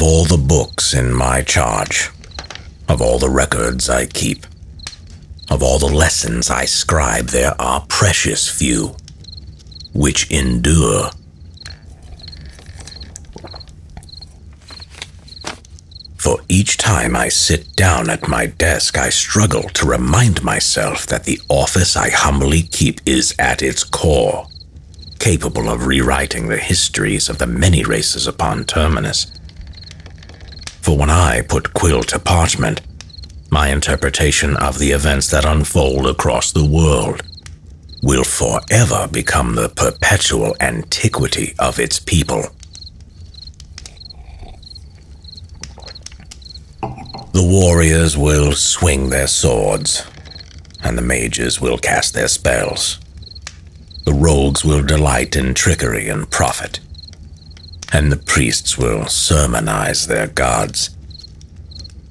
Of all the books in my charge, of all the records I keep, of all the lessons I scribe, there are precious few which endure. For each time I sit down at my desk, I struggle to remind myself that the office I humbly keep is at its core capable of rewriting the histories of the many races upon Terminus. For when I put quill to parchment, my interpretation of the events that unfold across the world will forever become the perpetual antiquity of its people. The warriors will swing their swords, and the mages will cast their spells. The rogues will delight in trickery and profit, and the priests will sermonize their gods.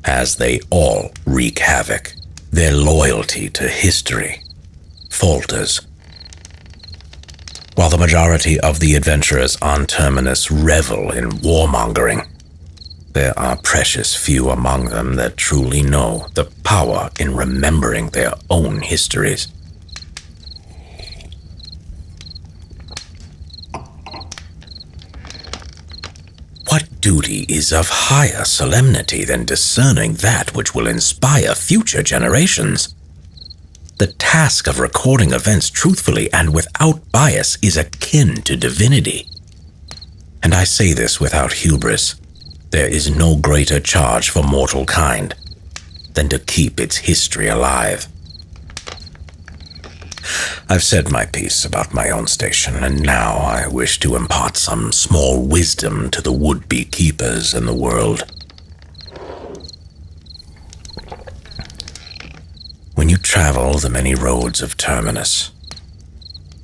As they all wreak havoc, their loyalty to history falters. While the majority of the adventurers on Terminus revel in warmongering, there are precious few among them that truly know the power in remembering their own histories. What duty is of higher solemnity than discerning that which will inspire future generations? The task of recording events truthfully and without bias is akin to divinity. And I say this without hubris. There is no greater charge for mortal kind than to keep its history alive. I've said my piece about my own station, and now I wish to impart some small wisdom to the would-be keepers in the world. When you travel the many roads of Terminus,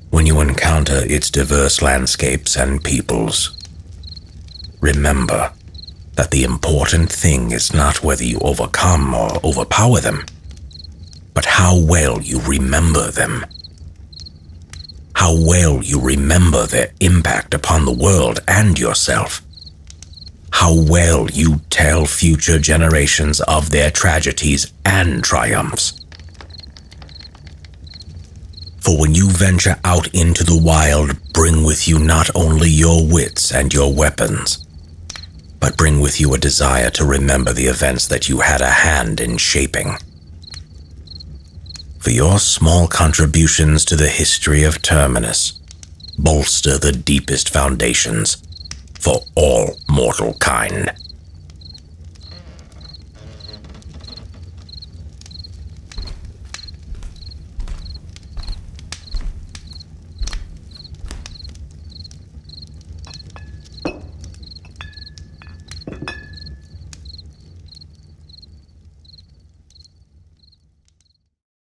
when you encounter its diverse landscapes and peoples, remember that the important thing is not whether you overcome or overpower them, but how well you remember them. How well you remember their impact upon the world and yourself. How well you tell future generations of their tragedies and triumphs. For when you venture out into the wild, bring with you not only your wits and your weapons, but bring with you a desire to remember the events that you had a hand in shaping. For your small contributions to the history of Terminus bolster the deepest foundations for all mortal kind.